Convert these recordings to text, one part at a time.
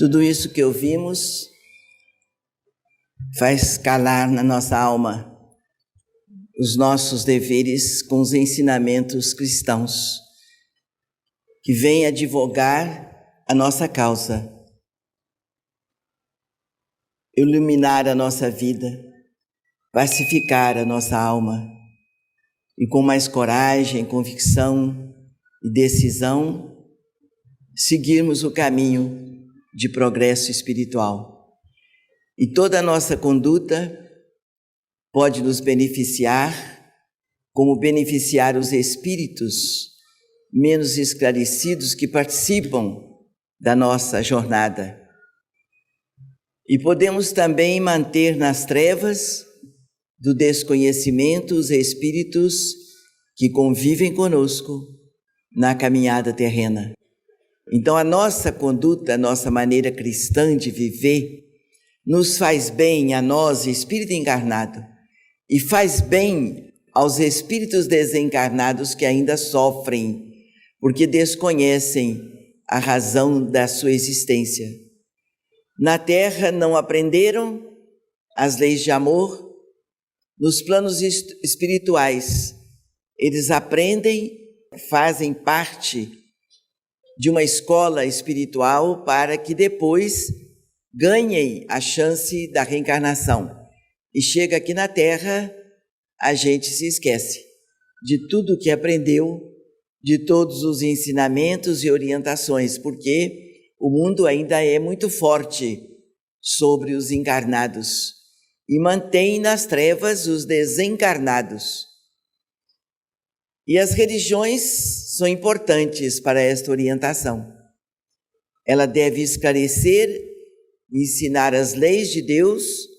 Tudo isso que ouvimos faz calar na nossa alma os nossos deveres com os ensinamentos cristãos, que vêm advogar a nossa causa, iluminar a nossa vida, pacificar a nossa alma e com mais coragem, convicção e decisão, seguirmos o caminho de progresso espiritual. E toda a nossa conduta pode nos beneficiar, como beneficiar os espíritos menos esclarecidos que participam da nossa jornada. E podemos também manter nas trevas do desconhecimento os espíritos que convivem conosco na caminhada terrena. Então, a nossa conduta, a nossa maneira cristã de viver, nos faz bem a nós, espírito encarnado, e faz bem aos espíritos desencarnados que ainda sofrem, porque desconhecem a razão da sua existência. Na Terra não aprenderam as leis de amor, nos planos espirituais eles aprendem, fazem parte de uma escola espiritual para que depois ganhem a chance da reencarnação. E chega aqui na Terra, a gente se esquece de tudo que aprendeu, de todos os ensinamentos e orientações, porque o mundo ainda é muito forte sobre os encarnados e mantém nas trevas os desencarnados. E as religiões são importantes para esta orientação. Ela deve esclarecer, ensinar as leis de Deus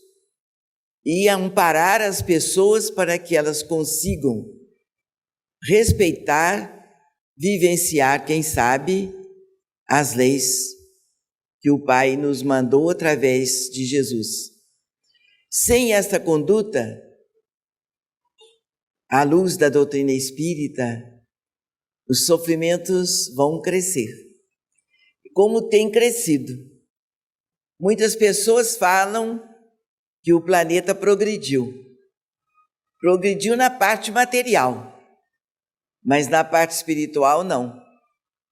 e amparar as pessoas para que elas consigam respeitar, vivenciar, quem sabe, as leis que o Pai nos mandou através de Jesus. Sem esta conduta, à luz da doutrina espírita, os sofrimentos vão crescer. Como tem crescido. Muitas pessoas falam que o planeta progrediu. Progrediu na parte material, mas na parte espiritual não.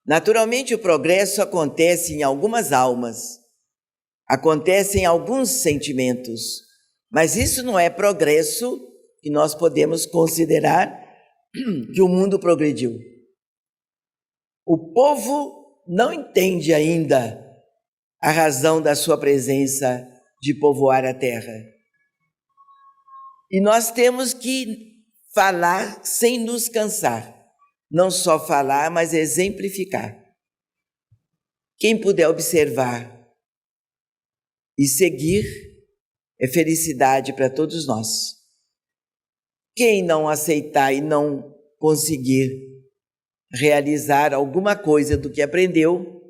Naturalmente, o progresso acontece em algumas almas, acontece em alguns sentimentos, mas isso não é progresso que nós podemos considerar que o mundo progrediu. O povo não entende ainda a razão da sua presença de povoar a terra. E nós temos que falar sem nos cansar. Não só falar, mas exemplificar. Quem puder observar e seguir é felicidade para todos nós. Quem não aceitar e não conseguir realizar alguma coisa do que aprendeu,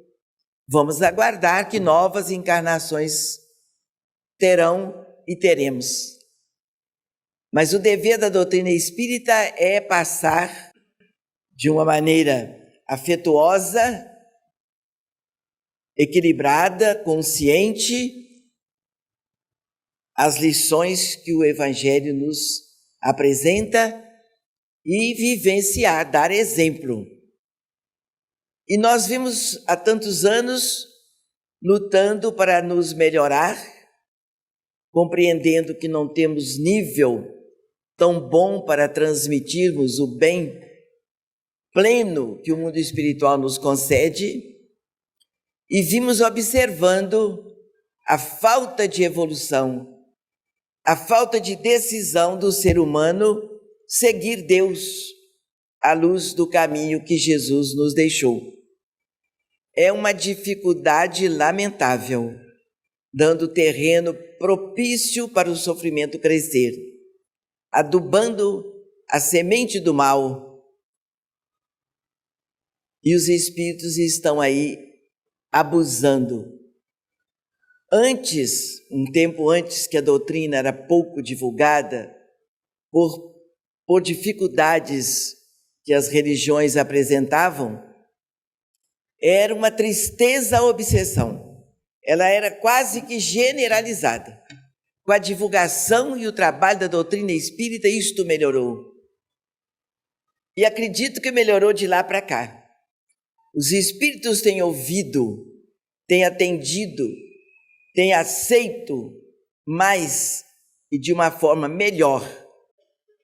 vamos aguardar que novas encarnações terão e teremos. Mas o dever da doutrina espírita é passar de uma maneira afetuosa, equilibrada, consciente, as lições que o Evangelho nos apresenta e vivenciar, dar exemplo. E nós vimos há tantos anos lutando para nos melhorar, compreendendo que não temos nível tão bom para transmitirmos o bem pleno que o mundo espiritual nos concede, e vimos observando a falta de evolução, a falta de decisão do ser humano seguir Deus à luz do caminho que Jesus nos deixou. É uma dificuldade lamentável, dando terreno propício para o sofrimento crescer, adubando a semente do mal. E os espíritos estão aí abusando. Antes, um tempo antes que a doutrina era pouco divulgada, por dificuldades que as religiões apresentavam, era uma tristeza a obsessão. ela era quase que generalizada. Com a divulgação e o trabalho da doutrina espírita, isto melhorou. E acredito que melhorou de lá para cá. Os espíritos têm ouvido, têm atendido, têm aceito mais e de uma forma melhor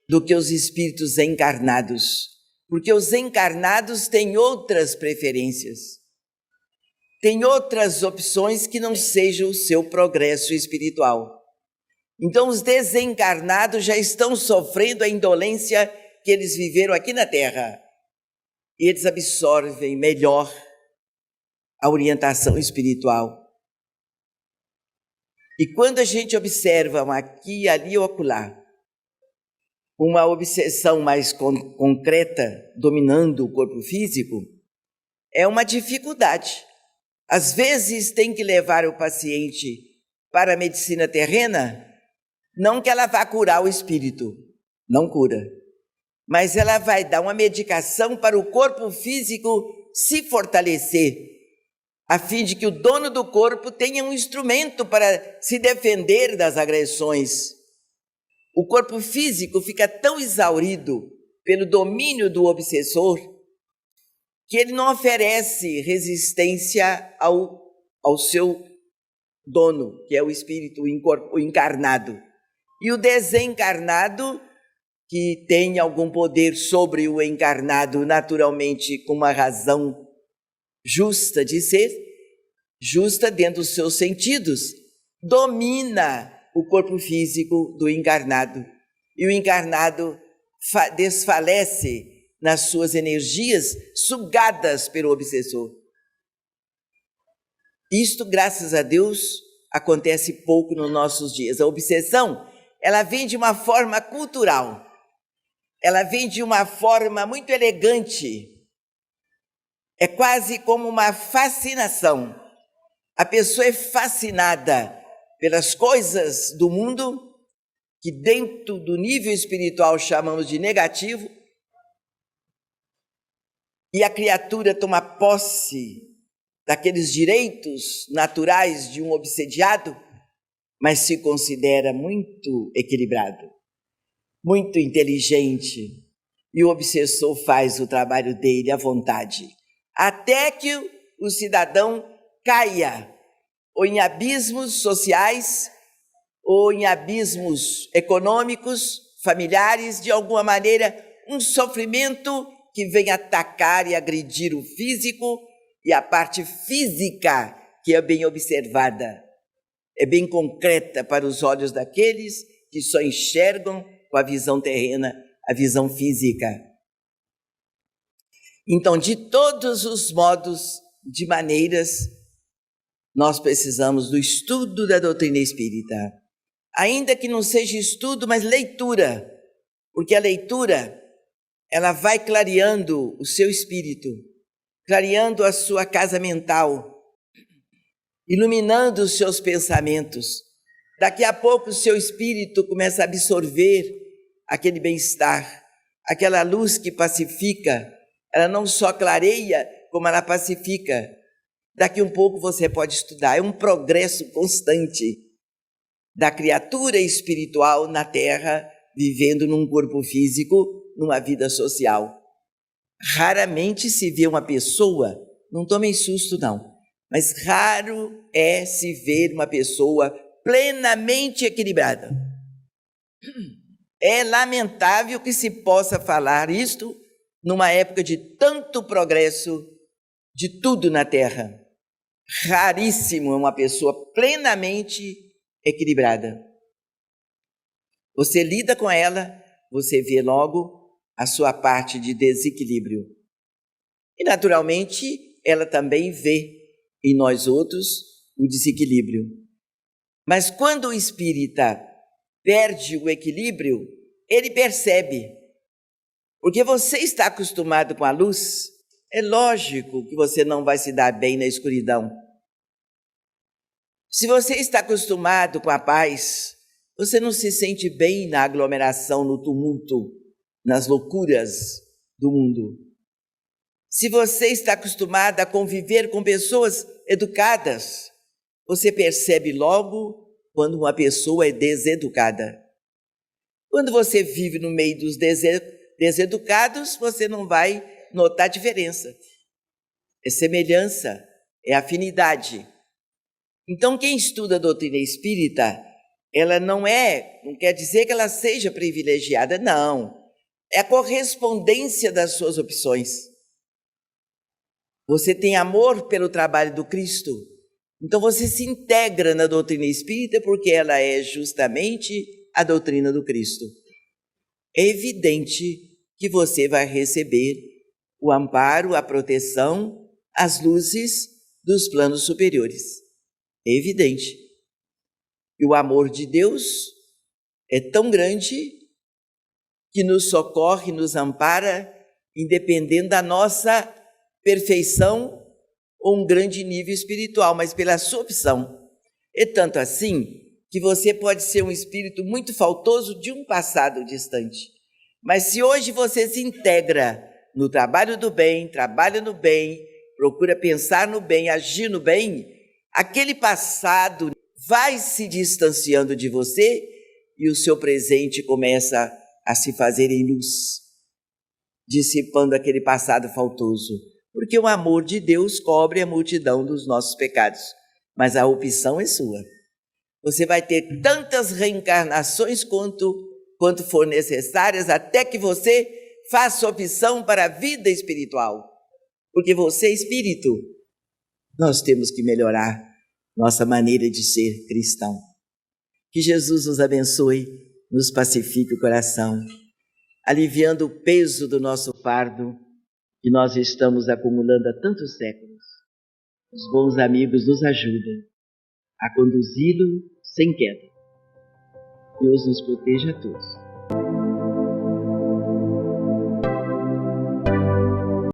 do que os espíritos encarnados. Porque os encarnados têm outras preferências, têm outras opções que não sejam o seu progresso espiritual. Então os desencarnados já estão sofrendo a indolência que eles viveram aqui na Terra. E eles absorvem melhor a orientação espiritual. E quando a gente observa aqui, ali ou acolá, uma obsessão mais concreta dominando o corpo físico, é uma dificuldade. Às vezes tem que levar o paciente para a medicina terrena, não que ela vá curar o espírito, não cura, mas ela vai dar uma medicação para o corpo físico se fortalecer, a fim de que o dono do corpo tenha um instrumento para se defender das agressões. O corpo físico fica tão exaurido pelo domínio do obsessor que ele não oferece resistência ao seu dono, que é o espírito, o encarnado. E o desencarnado, que tem algum poder sobre o encarnado, naturalmente com uma razão justa de ser, justa dentro dos seus sentidos, domina o corpo físico do encarnado. E o encarnado desfalece nas suas energias sugadas pelo obsessor. Isto, graças a Deus, acontece pouco nos nossos dias. A obsessão, ela vem de uma forma cultural, ela vem de uma forma muito elegante, é quase como uma fascinação. A pessoa é fascinada pelas coisas do mundo, que dentro do nível espiritual chamamos de negativo, e a criatura toma posse daqueles direitos naturais de um obsediado, mas se considera muito equilibrado, muito inteligente, e o obsessor faz o trabalho dele à vontade, até que o cidadão caia ou em abismos sociais, ou em abismos econômicos, familiares, de alguma maneira, um sofrimento que vem atacar e agredir o físico e a parte física, que é bem observada, é bem concreta para os olhos daqueles que só enxergam com a visão terrena, a visão física. Então, de todos os modos, de maneiras, nós precisamos do estudo da doutrina espírita. Ainda que não seja estudo, mas leitura, porque a leitura, ela vai clareando o seu espírito, clareando a sua casa mental, iluminando os seus pensamentos. Daqui a pouco o seu espírito começa a absorver aquele bem-estar, aquela luz que pacifica. Ela não só clareia, como ela pacifica. Daqui um pouco você pode estudar. É um progresso constante da criatura espiritual na Terra, vivendo num corpo físico, numa vida social. Raramente se vê uma pessoa, não tomem susto não, mas raro é se ver uma pessoa plenamente equilibrada. É lamentável que se possa falar isto numa época de tanto progresso de tudo na Terra. Raríssimo é uma pessoa plenamente equilibrada. Você lida com ela, você vê logo a sua parte de desequilíbrio. E, naturalmente, ela também vê em nós outros o desequilíbrio. Mas quando o espírita perde o equilíbrio, ele percebe. Porque você está acostumado com a luz, é lógico que você não vai se dar bem na escuridão. Se você está acostumado com a paz, você não se sente bem na aglomeração, no tumulto, nas loucuras do mundo. Se você está acostumado a conviver com pessoas educadas, Você percebe logo quando uma pessoa é deseducada. Quando você vive no meio dos deseducados, você não vai notar diferença. É semelhança, é afinidade. Então, quem estuda a doutrina espírita, ela não quer dizer que ela seja privilegiada, não. É a correspondência das suas opções. Você tem amor pelo trabalho do Cristo. Então você se integra na doutrina espírita porque ela é justamente a doutrina do Cristo. É evidente que você vai receber o amparo, a proteção, as luzes dos planos superiores. É evidente. E o amor de Deus é tão grande que nos socorre, nos ampara, independendo da nossa perfeição ou um grande nível espiritual, mas pela sua opção. É tanto assim que você pode ser um espírito muito faltoso de um passado distante. Mas se hoje você se integra no trabalho do bem, trabalha no bem, procura pensar no bem, agir no bem, aquele passado vai se distanciando de você e o seu presente começa a se fazer em luz, dissipando aquele passado faltoso. Porque o amor de Deus cobre a multidão dos nossos pecados, mas a opção é sua. Você vai ter tantas reencarnações quanto for necessárias, até que você faça opção para a vida espiritual. Porque você é espírito. Nós temos que melhorar nossa maneira de ser cristão. Que Jesus nos abençoe, nos pacifique o coração, aliviando o peso do nosso fardo que nós estamos acumulando há tantos séculos. Os bons amigos nos ajudam a conduzi-lo sem queda. Deus nos proteja a todos.